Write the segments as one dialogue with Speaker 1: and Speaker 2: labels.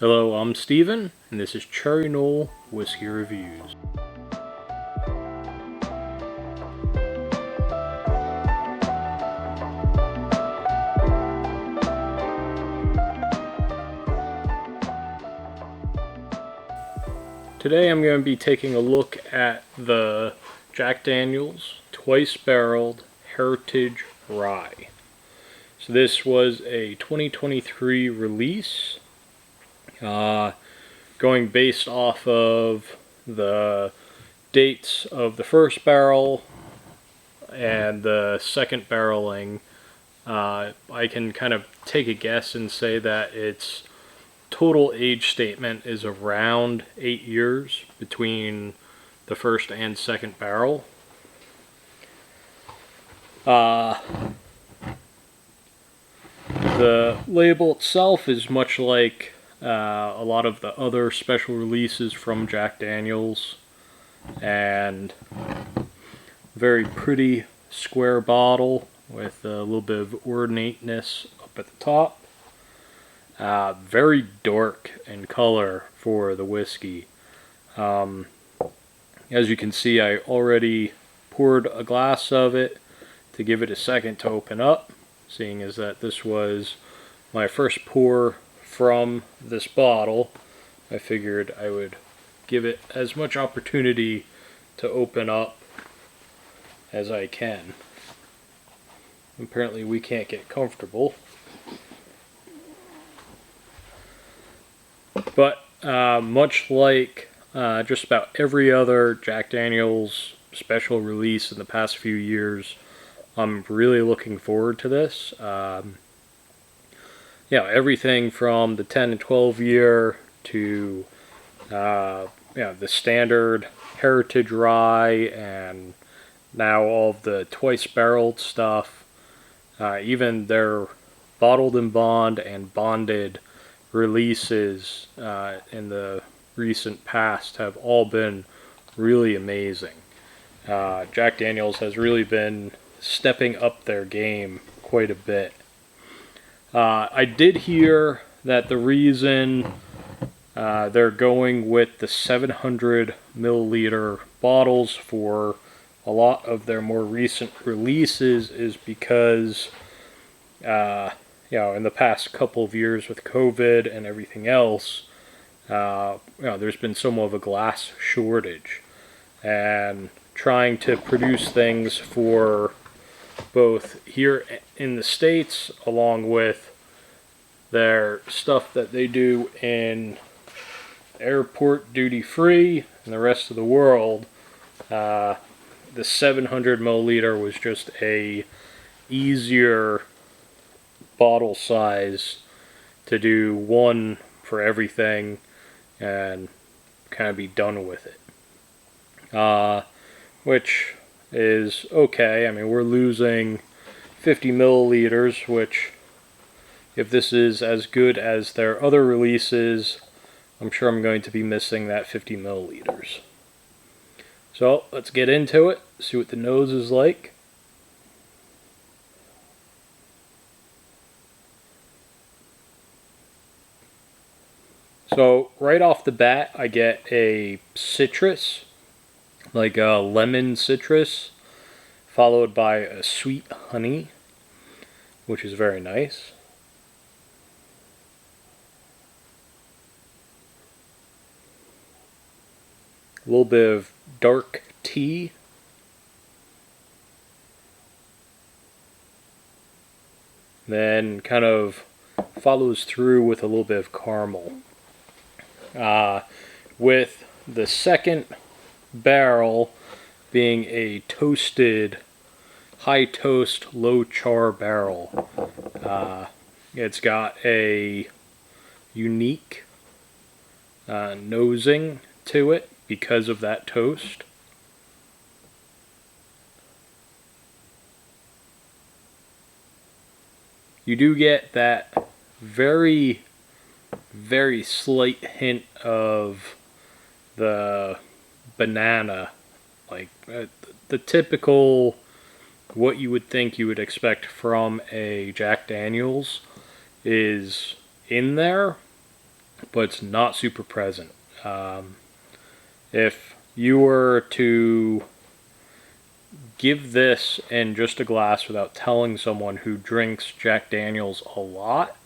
Speaker 1: Hello, I'm Steven, and this is Cherry Knoll Whiskey Reviews. Today I'm going to be taking a look at the Jack Daniel's Twice Barreled Heritage Rye. So this was a 2023 release, going based off of the dates of the first barrel and the second barreling. I can kind of take a guess and say that its total age statement is around 8 years between the first and second barrel. The label itself is much like a lot of the other special releases from Jack Daniel's, and very pretty square bottle with a little bit of ornateness up at the top. Very dark in color for the whiskey. As you can see, I already poured a glass of it to give it a second to open up, seeing as that this was my first pour from this bottle. I figured I would give it as much opportunity to open up as I can. Apparently we can't get comfortable. But much like just about every other Jack Daniel's special release in the past few years, I'm really looking forward to this. Everything from the 10 and 12 year to the standard heritage rye, and now all of the twice barreled stuff. Even their bottled in bond and bonded releases in the recent past have all been really amazing. Jack Daniel's has really been stepping up their game quite a bit. I did hear that the reason they're going with the 700 milliliter bottles for a lot of their more recent releases is because in the past couple of years with COVID and everything else, there's been somewhat of a glass shortage, and trying to produce things for both here in the States along with their stuff that they do in airport duty free and the rest of the world. The 700 milliliter was just a easier bottle size to do one for everything and kind of be done with it. Which is okay. I mean, we're losing 50 milliliters, which, if this is as good as their other releases, I'm sure I'm going to be missing that 50 milliliters. So let's get into it, see what the nose is like. So right off the bat, I get a citrus, like a lemon citrus, followed by a sweet honey, which is very nice. A little bit of dark tea. Then kind of follows through with a little bit of caramel. With the second barrel being a toasted, high toast, low char barrel. It's got a unique nosing to it because of that toast. You do get that very, very slight hint of the banana, like the typical, what you would think you would expect from a Jack Daniel's is in there, but it's not super present. If you were to give this in just a glass without telling someone who drinks Jack Daniels a lot,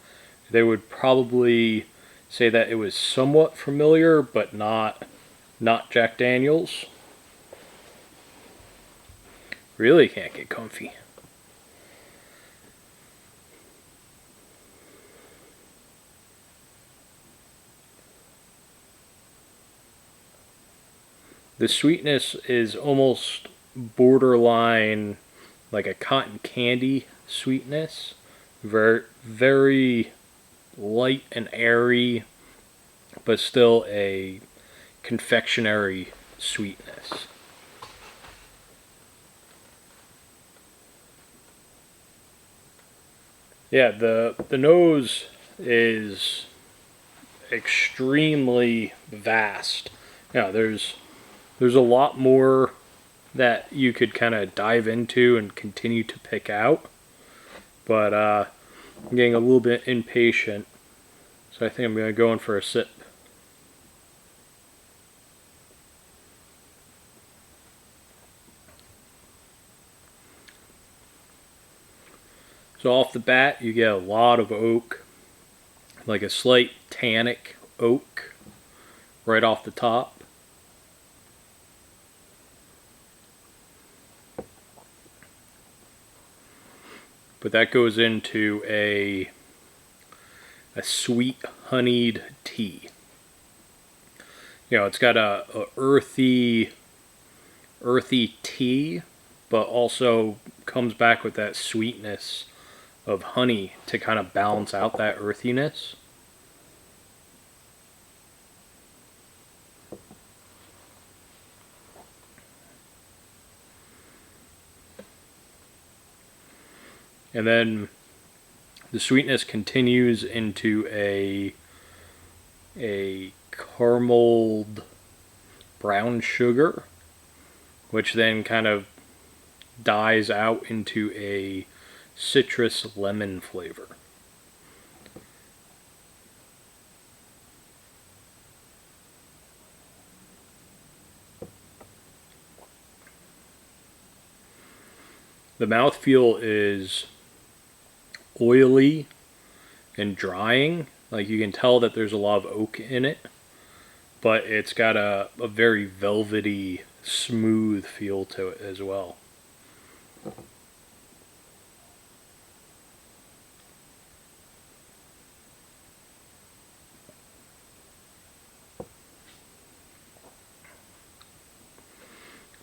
Speaker 1: they would probably say that it was somewhat familiar, but not Jack Daniels. Really can't get comfy. The sweetness is almost borderline like a cotton candy sweetness. Very, very light and airy, but still a confectionery sweetness. Yeah, the nose is extremely vast. There's a lot more that you could kind of dive into and continue to pick out, but I'm getting a little bit impatient, so I think I'm going to go in for a sip. So off the bat, you get a lot of oak, like a slight tannic oak right off the top. But that goes into a sweet honeyed tea. It's got a earthy tea, but also comes back with that sweetness of honey to kind of balance out that earthiness. And then the sweetness continues into a carameled brown sugar, which then kind of dies out into a citrus lemon flavor. The mouthfeel is oily and drying. Like, you can tell that there's a lot of oak in it, but it's got a very velvety, smooth feel to it as well.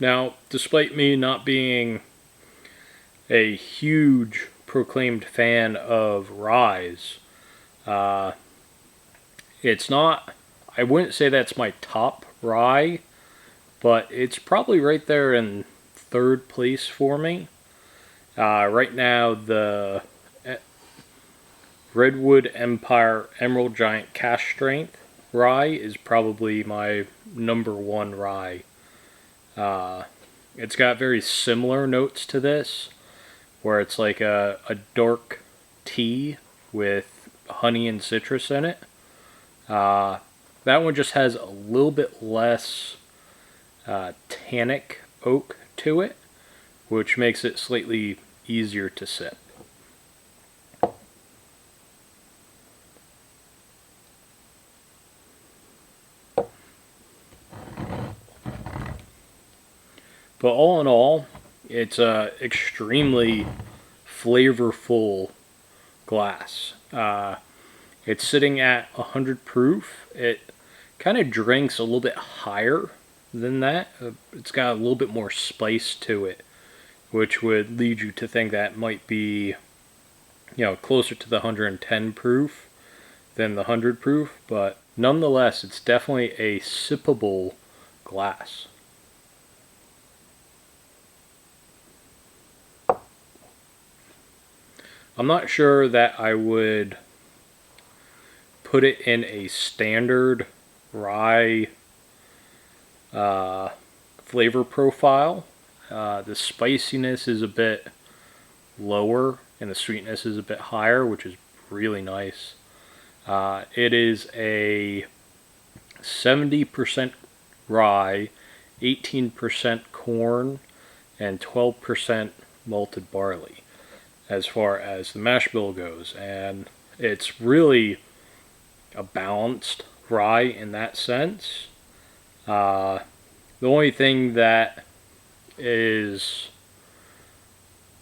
Speaker 1: Now, despite me not being a huge proclaimed fan of ryes, it's not, I wouldn't say that's my top rye, but it's probably right there in third place for me. Right now, the Redwood Empire Emerald Giant Cash Strength rye is probably my number one rye. It's got very similar notes to this, where it's like a dark tea with honey and citrus in it. That one just has a little bit less tannic oak to it, which makes it slightly easier to sip. But all in all, it's a extremely flavorful glass. It's sitting at 100 proof. It kind of drinks a little bit higher than that. It's got a little bit more spice to it, which would lead you to think that might be, closer to the 110 proof than the 100 proof. But nonetheless, it's definitely a sippable glass. I'm not sure that I would put it in a standard rye flavor profile. The spiciness is a bit lower and the sweetness is a bit higher, which is really nice. It is a 70% rye, 18% corn, and 12% malted barley as far as the mash bill goes. And it's really a balanced rye in that sense. The only thing that is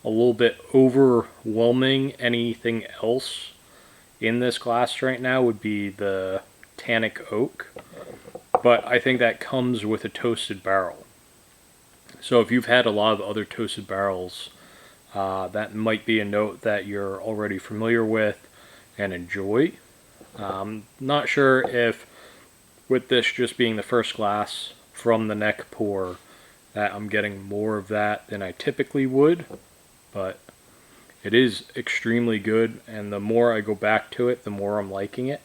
Speaker 1: a little bit overwhelming anything else in this glass right now would be the tannic oak, but I think that comes with a toasted barrel. So if you've had a lot of other toasted barrels, that might be a note that you're already familiar with and enjoy. Not sure if with this just being the first glass from the neck pour that I'm getting more of that than I typically would, but it is extremely good, and the more I go back to it, the more I'm liking it.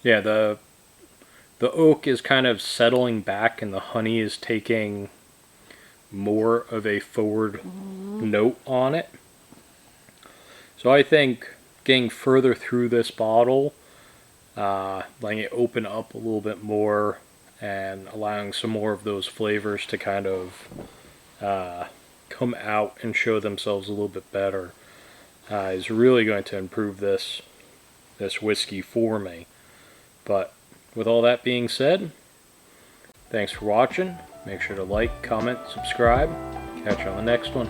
Speaker 1: Yeah, the oak is kind of settling back and the honey is taking more of a forward note on it. So I think getting further through this bottle, letting it open up a little bit more and allowing some more of those flavors to kind of come out and show themselves a little bit better, is really going to improve this whiskey for me. But with all that being said, thanks for watching. Make sure to like, comment, subscribe. Catch you on the next one.